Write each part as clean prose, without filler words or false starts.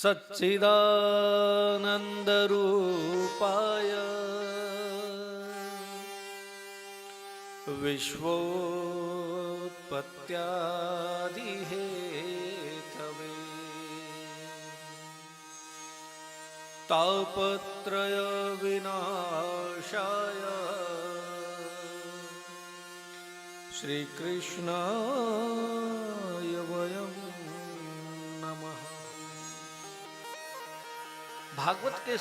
सच्चिदानन्दरूपाय विश्वोत्पत्त्यादिहेतवे तापत्रय विनाशाय श्रीकृष्णाय वयं नमः। भागवत के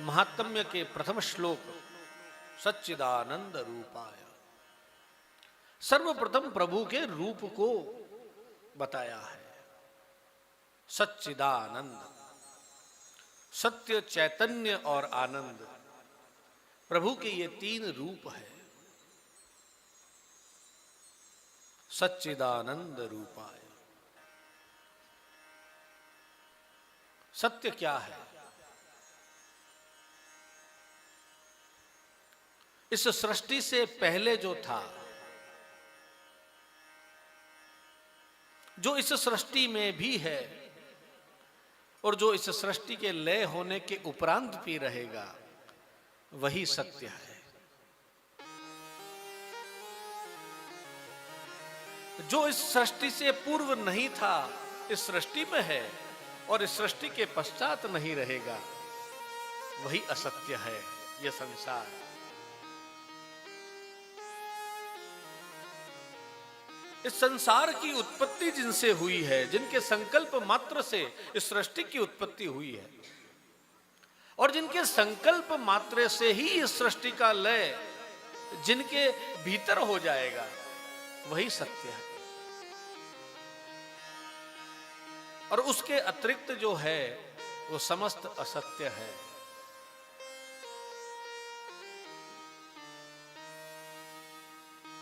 महात्म्य के प्रथम श्लोक सच्चिदानंद रूपाय, सर्वप्रथम प्रभु के रूप को बताया है। सच्चिदानंद, सत्य, चैतन्य और आनंद, प्रभु के ये तीन रूप है। सच्चिदानंद रूपाय, सत्य क्या है? इस सृष्टि से पहले जो था, जो इस सृष्टि में भी है और जो इस सृष्टि के लय होने के उपरांत भी रहेगा, वही सत्य है। जो इस सृष्टि से पूर्व नहीं था, इस सृष्टि में है और इस सृष्टि के पश्चात नहीं रहेगा, वही असत्य है। यह संसार इस संसार की उत्पत्ति जिनसे हुई है, जिनके संकल्प मात्र से इस सृष्टि की उत्पत्ति हुई है और जिनके संकल्प मात्र से ही इस सृष्टि का लय जिनके भीतर हो जाएगा, वही सत्य है। और उसके अतिरिक्त जो है वो समस्त असत्य है।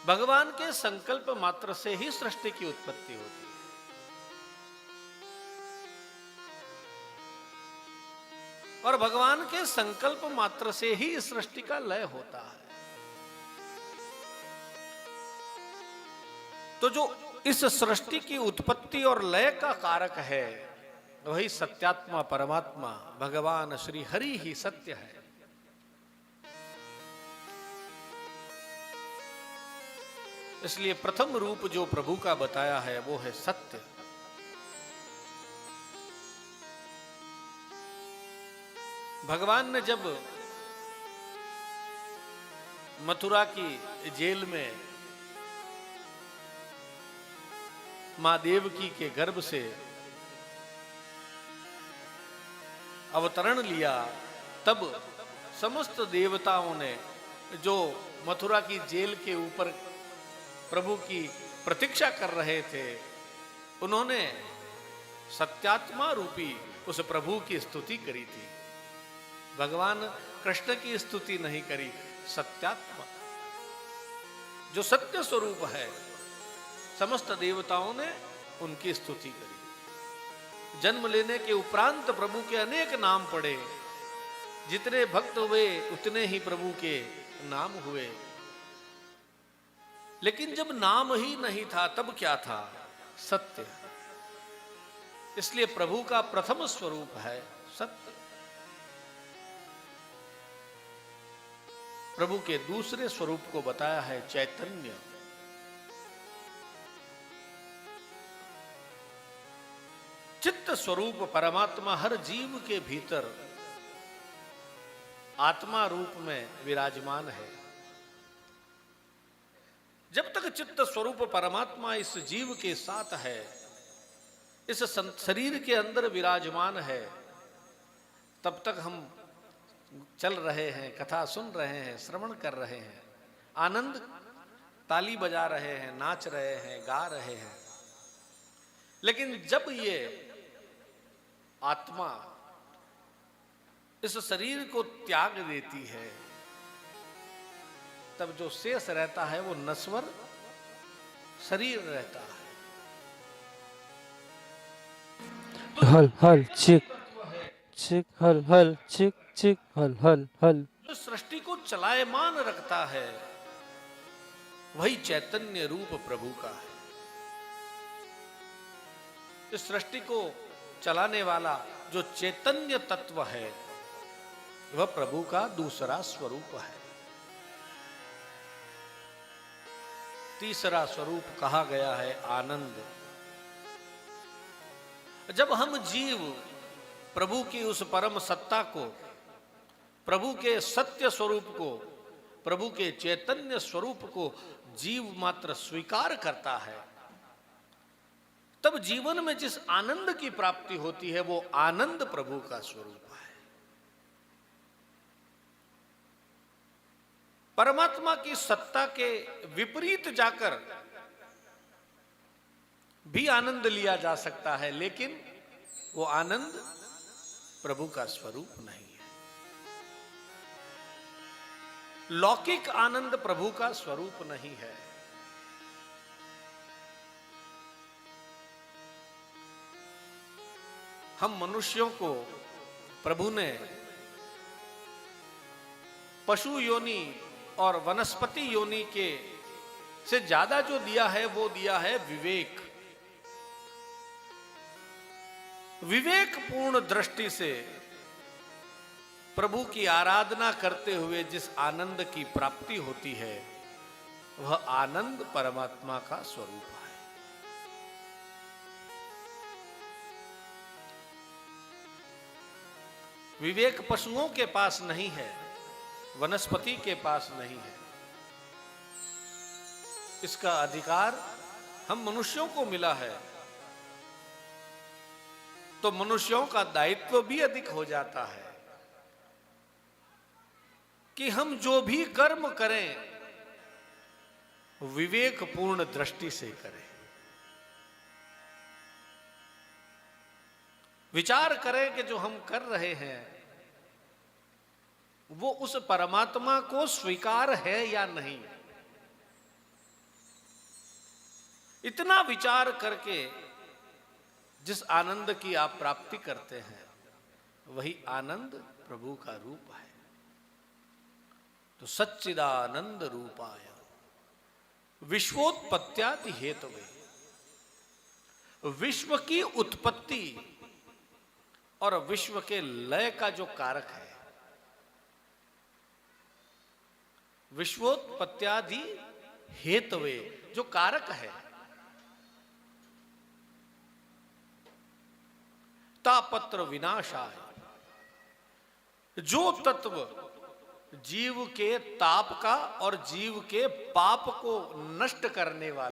भगवान के संकल्प मात्र से ही सृष्टि की उत्पत्ति होती है और भगवान के संकल्प मात्र से ही इस सृष्टि का लय होता है। तो जो इस सृष्टि की उत्पत्ति और लय का कारक है, वही सत्यात्मा परमात्मा भगवान श्री हरि ही सत्य है। इसलिए प्रथम रूप जो प्रभु का बताया है वो है सत्य। भगवान ने जब मथुरा की जेल में मां देवकी के गर्भ से अवतरण लिया, तब समस्त देवताओं ने जो मथुरा की जेल के ऊपर प्रभु की प्रतीक्षा कर रहे थे, उन्होंने सत्यात्मा रूपी उस प्रभु की स्तुति करी थी। भगवान कृष्ण की स्तुति नहीं करी, सत्यात्मा जो सत्य स्वरूप है, समस्त देवताओं ने उनकी स्तुति करी। जन्म लेने के उपरांत प्रभु के अनेक नाम पड़े, जितने भक्त हुए उतने ही प्रभु के नाम हुए। लेकिन जब नाम ही नहीं था, तब क्या था? सत्य। इसलिए प्रभु का प्रथम स्वरूप है सत्य। प्रभु के दूसरे स्वरूप को बताया है चैतन्य। चित्त स्वरूप परमात्मा हर जीव के भीतर आत्मा रूप में विराजमान है। जब तक चित्त स्वरूप परमात्मा इस जीव के साथ है, इस शरीर के अंदर विराजमान है, तब तक हम चल रहे हैं, कथा सुन रहे हैं, श्रवण कर रहे हैं, आनंद ताली बजा रहे हैं, नाच रहे हैं, गा रहे हैं। लेकिन जब ये आत्मा इस शरीर को त्याग देती है, तब जो शेष रहता है वो नश्वर शरीर रहता है। हल हल चिक चिक हल हल चिक चिक हल हल हल। जो सृष्टि को चलायमान रखता है, वही चैतन्य रूप प्रभु का है। इस सृष्टि को चलाने वाला जो चैतन्य तत्व है वह प्रभु का दूसरा स्वरूप है। तीसरा स्वरूप कहा गया है आनंद। जब हम जीव प्रभु की उस परम सत्ता को, प्रभु के सत्य स्वरूप को, प्रभु के चैतन्य स्वरूप को जीव मात्र स्वीकार करता है, तब जीवन में जिस आनंद की प्राप्ति होती है वो आनंद प्रभु का स्वरूप है। परमात्मा की सत्ता के विपरीत जाकर भी आनंद लिया जा सकता है, लेकिन वो आनंद प्रभु का स्वरूप नहीं है। लौकिक आनंद प्रभु का स्वरूप नहीं है। हम मनुष्यों को प्रभु ने पशु योनि और वनस्पति योनि के से ज्यादा जो दिया है वो दिया है विवेक। विवेकपूर्ण दृष्टि से प्रभु की आराधना करते हुए जिस आनंद की प्राप्ति होती है वह आनंद परमात्मा का स्वरूप है। विवेक पशुओं के पास नहीं है, वनस्पति के पास नहीं है। इसका अधिकार हम मनुष्यों को मिला है, तो मनुष्यों का दायित्व भी अधिक हो जाता है कि हम जो भी कर्म करें विवेकपूर्ण दृष्टि से करें। विचार करें कि जो हम कर रहे हैं वो उस परमात्मा को स्वीकार है या नहीं। इतना विचार करके जिस आनंद की आप प्राप्ति करते हैं वही आनंद प्रभु का रूप है। तो सच्चिदानंद रूपाय विश्वोत्पत्त्यादि हेतवे, विश्व की उत्पत्ति और विश्व के लय का जो कारक है, विश्वोत्पत्त्यादि हेतवे जो कारक है, तापत्र विनाशाय जो तत्व जीव के ताप का और जीव के पाप को नष्ट करने वाला